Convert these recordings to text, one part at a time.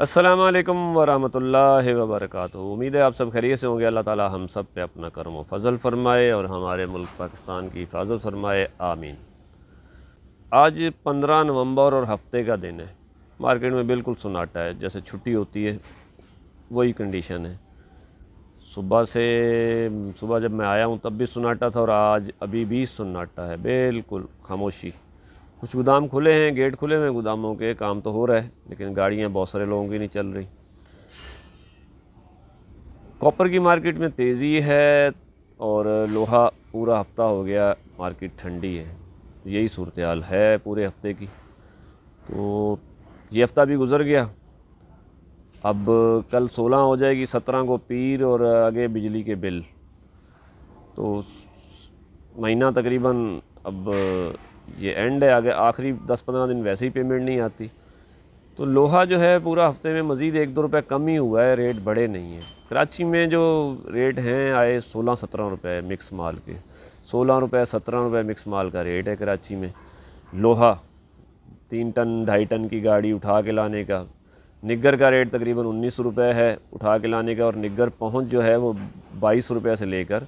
अस्सलाम वालेकुम वरहमतुल्लाहि वबरकातुहू। उम्मीद है आप सब खैरियत से होंगे। अल्लाह ताला हम सब पे अपना करम व फजल फरमाए और हमारे मुल्क पाकिस्तान की हिफाजत फरमाए, आमीन। आज 15 नवंबर और हफ्ते का दिन है। मार्केट में बिल्कुल सन्नाटा है, जैसे छुट्टी होती है वही कंडीशन है। सुबह जब मैं आया हूँ तब भी सन्नाटा था और आज अभी भी सन्नाटा है, बिल्कुल खामोशी। कुछ गोदाम खुले हैं, गेट खुले हुए हैं गोदामों के, काम तो हो रहा है लेकिन गाड़ियाँ बहुत सारे लोगों की नहीं चल रही। कॉपर की मार्केट में तेज़ी है और लोहा पूरा हफ्ता हो गया मार्केट ठंडी है। यही सूरत हाल है पूरे हफ्ते की। तो ये हफ्ता भी गुज़र गया, अब कल 16 हो जाएगी, 17 को पीर और आगे बिजली के बिल। तो महीना तकरीबन अब ये एंड है, आगे आखिरी 10-15 दिन वैसे ही पेमेंट नहीं आती। तो लोहा जो है पूरा हफ्ते में मज़ीद 1-2 रुपये कम ही हुआ है, रेट बढ़े नहीं हैं। कराची में जो रेट हैं आए 16-17 रुपये मिक्स माल के, 16 रुपये 17 रुपये मिक्स माल का रेट है कराची में। लोहा 3 टन 2.5 टन की गाड़ी उठा के लाने का, निग्गर का रेट तकरीबन 19 रुपये है उठा के लाने का, और निग्गर पहुंच जो है वो 22 रुपये से लेकर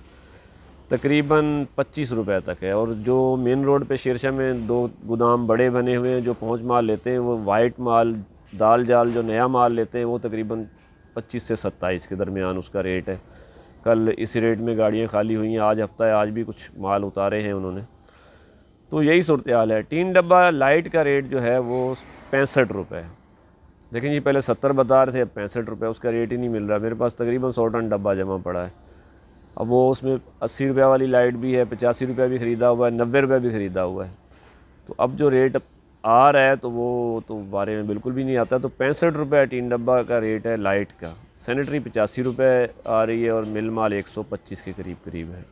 तकरीबन 25 रुपये तक है। और जो मेन रोड पे शेरशाह में 2 गोदाम बड़े बने हुए हैं, जो पहुंच माल लेते हैं वो वाइट माल दाल जाल जो नया माल लेते हैं वो तकरीबन 25 से 27 के दरमियान उसका रेट है। कल इसी रेट में गाड़ियां खाली हुई हैं, आज हफ्ता है, आज भी कुछ माल उतारे हैं उन्होंने। तो यही सूरत हाल है। 3 डब्बा लाइट का रेट जो है वो 65 रुपये है। लेकिन ये पहले 70 बता रहे थे, अब 65 रुपये, उसका रेट ही नहीं मिल रहा। मेरे पास तकरीबन 100 टन डब्बा जमा पड़ा है। अब वो उसमें 80 रुपये वाली लाइट भी है, 85 रुपये भी ख़रीदा हुआ है, 90 रुपये भी ख़रीदा हुआ है। तो अब जो रेट आ रहा है तो वो तो बारे में बिल्कुल भी नहीं आता। तो 65 रुपये 3 डब्बा का रेट है लाइट का। सैनिटरी 85 रुपये आ रही है और मिल माल 125 के करीब करीब है।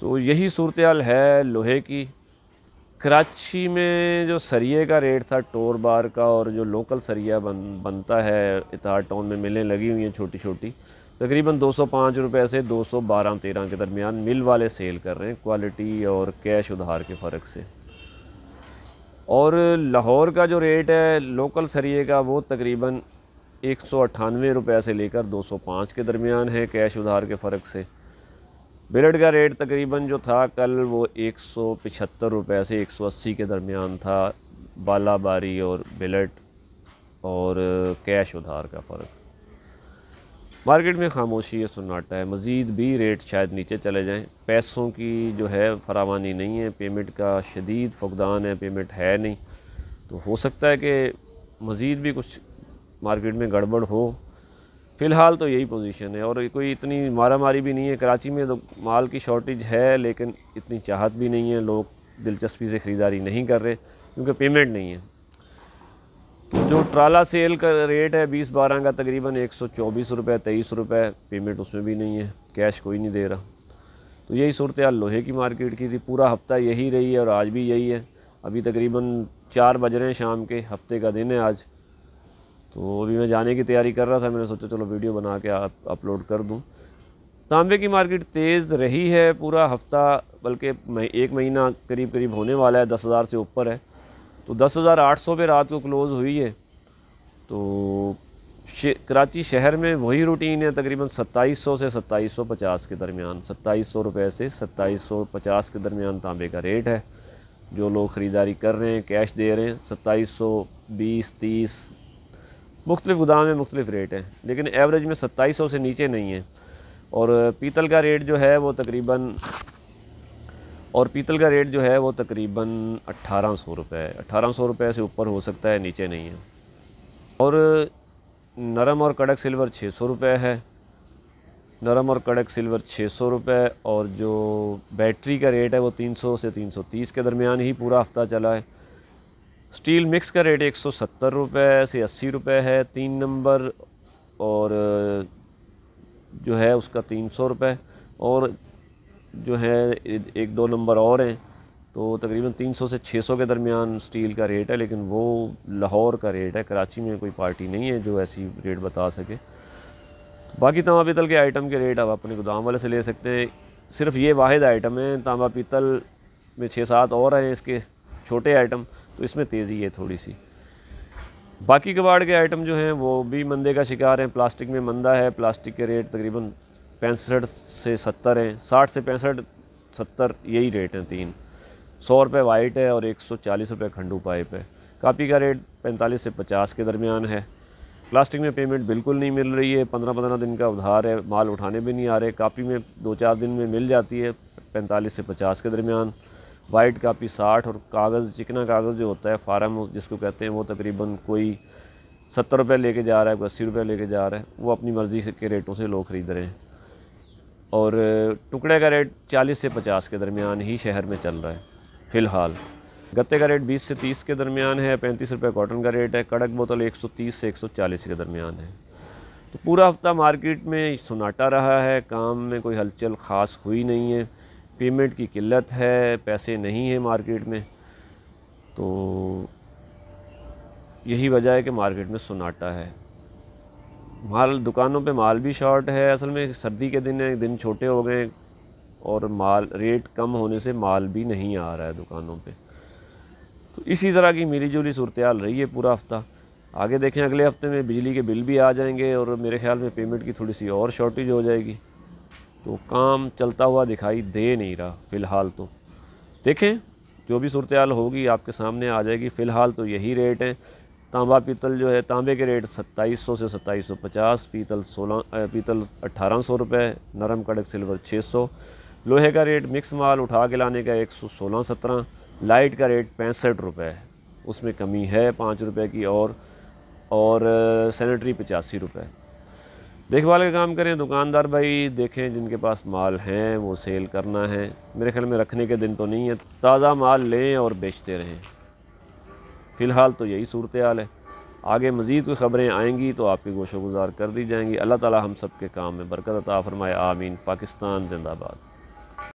तो यही सूरत हाल है लोहे की। कराची में जो सरिये का रेट था टोर बार का, और जो लोकल सरिया बनता है इत्तेहाद टाउन में मिलें लगी हुई हैं छोटी छोटी, तकरीबन 205 रुपये से 212-13 के दरमियान मिल वाले सेल कर रहे हैं, क्वालिटी और कैश उधार के फ़र्क से। और लाहौर का जो रेट है लोकल सरिये का वो तकरीबन 198 रुपये से लेकर 205 के दरमियान है, कैश उधार के फ़र्क से। बिलेट का रेट तकरीबन जो था कल वो 175 रुपये से 180 के दरमियान था, बाला बारी और बिलेट और कैश उधार का फ़र्क। मार्केट में खामोशी है, सन्नाटा है। मज़ीद भी रेट शायद नीचे चले जाएं। पैसों की जो है फरावानी नहीं है, पेमेंट का शदीद फुकदान है, पेमेंट है नहीं। तो हो सकता है कि मज़ीद भी कुछ मार्केट में गड़बड़ हो। फ़िलहाल तो यही पोजीशन है और कोई इतनी मारा मारी भी नहीं है। कराची में तो माल की शॉर्टेज है लेकिन इतनी चाहत भी नहीं है, लोग दिलचस्पी से ख़रीदारी नहीं कर रहे क्योंकि पेमेंट नहीं है। जो ट्राला सेल का रेट है 20-12 का तकरीबन 124 रुपये 23 रुपये, पेमेंट उसमें भी नहीं है, कैश कोई नहीं दे रहा। तो यही सूरत हाल लोहे की मार्केट की थी। पूरा हफ्ता यही रही है और आज भी यही है। अभी तकरीबन 4 बज रहे हैं शाम के, हफ्ते का दिन है आज। तो अभी मैं जाने की तैयारी कर रहा था, मैंने सोचा चलो वीडियो बना के अपलोड कर दूँ। तांबे की मार्केट तेज़ रही है पूरा हफ्ता, बल्कि 1 महीना करीब करीब होने वाला है, 10,000 से ऊपर है। तो 10,800 पे रात को क्लोज़ हुई है। तो कराची शहर में वही रूटीन है, तकरीबन 2700 से 2750 के दरमियान, 2700 रुपये से 2750 के दरमियान तांबे का रेट है। जो लोग ख़रीदारी कर रहे हैं, कैश दे रहे हैं, 2720-30 मुख्तलिफ़ गोदाम में मुख्तलिफ़ रेट हैं, लेकिन एवरेज में 2700 से नीचे नहीं है। और पीतल का रेट जो है वो तकरीबन 1800 रुपये है। 1800 रुपये से ऊपर हो सकता है, नीचे नहीं है। और नरम और कड़क सिल्वर 600 रुपये है, नरम और कड़क सिल्वर 600 रुपये। और जो बैटरी का रेट है वो 300 से 330 के दरमियान ही पूरा हफ्ता चला है। स्टील मिक्स का रेट 170 रुपये से 80 रुपये है 3 नंबर, और जो है उसका 300 रुपये। और जो है 1-2 नंबर और हैं, तो तकरीबन 300 से 600 के दरमियान स्टील का रेट है। लेकिन वो लाहौर का रेट है, कराची में कोई पार्टी नहीं है जो ऐसी रेट बता सके। बाकी तांबा पीतल के आइटम के रेट आप अपने गोदाम वाले से ले सकते हैं। सिर्फ ये वाहिद आइटम है, तांबा पीतल में 6-7 और हैं इसके छोटे आइटम, तो इसमें तेज़ी है थोड़ी सी। बाकी कबाड़ के आइटम जो हैं वो भी मंदे का शिकार हैं। प्लास्टिक में मंदा है, प्लास्टिक के रेट तकरीबन 65 से 70 हैं, 60 से 65 70 यही रेट हैं तीन। 100 रुपये वाइट है और 140 रुपये खंडू पाइप है। कापी का रेट 45 से 50 के दरमियान है। प्लास्टिक में पेमेंट बिल्कुल नहीं मिल रही है, 15-15 दिन का उधार है, माल उठाने भी नहीं आ रहे। कापी में 2-4 दिन में मिल जाती है 45 से 50 के दरमियान। वाइट कापी 60 और कागज़, चिकना कागज़ जो होता है फार्म जिसको कहते हैं, वो तकरीबन कोई 70 रुपये लेके जा रहा है, कोई 80 रुपये लेके जा रहा है। वो अपनी मर्ज़ी के रेटों से लोग ख़रीद रहे हैं। और टुकड़े का रेट 40 से 50 के दरमियान ही शहर में चल रहा है फ़िलहाल। गत्ते का रेट 20 से 30 के दरमियान है। 35 रुपये कॉटन का रेट है। कड़क बोतल 130 से 140 के दरमियान है। तो पूरा हफ्ता मार्केट में सन्नाटा रहा है, काम में कोई हलचल ख़ास हुई नहीं है। पेमेंट की किल्लत है, पैसे नहीं है मार्केट में, तो यही वजह है कि मार्केट में सन्नाटा है। माल दुकानों पे माल भी शॉर्ट है। असल में सर्दी के दिन है, दिन छोटे हो गए और माल रेट कम होने से माल भी नहीं आ रहा है दुकानों पे। तो इसी तरह की मिली जुली सूरत हाल रही है पूरा हफ्ता। आगे देखें, अगले हफ्ते में बिजली के बिल भी आ जाएंगे और मेरे ख्याल में पेमेंट की थोड़ी सी और शॉर्टेज हो जाएगी। तो काम चलता हुआ दिखाई दे नहीं रहा फ़िलहाल। तो देखें, जो भी सूरत हाल होगी आपके सामने आ जाएगी। फ़िलहाल तो यही रेट हैं। तांबा पीतल जो है, तांबे के रेट 2700 से 2750, पीतल 1800 रुपये, नरम कड़क सिल्वर 600। लोहे का रेट मिक्स माल उठा के लाने का 116-17। लाइट का रेट 65 रुपये, उसमें कमी है 5 रुपये की। और सैनिटरी 85 रुपये। देखभाल का काम करें दुकानदार भाई, देखें जिनके पास माल हैं वो सेल करना है। मेरे ख्याल में रखने के दिन तो नहीं है, ताज़ा माल लें और बेचते रहें। फ़िलहाल तो यही सूरत हाल है। आगे मज़ीद कोई ख़बरें आएंगी तो आपके गोशो गुज़ार कर दी जाएंगी। अल्लाह ताला हम सब के काम में बरकत अता फ़रमाए, आमीन। पाकिस्तान जिंदाबाद।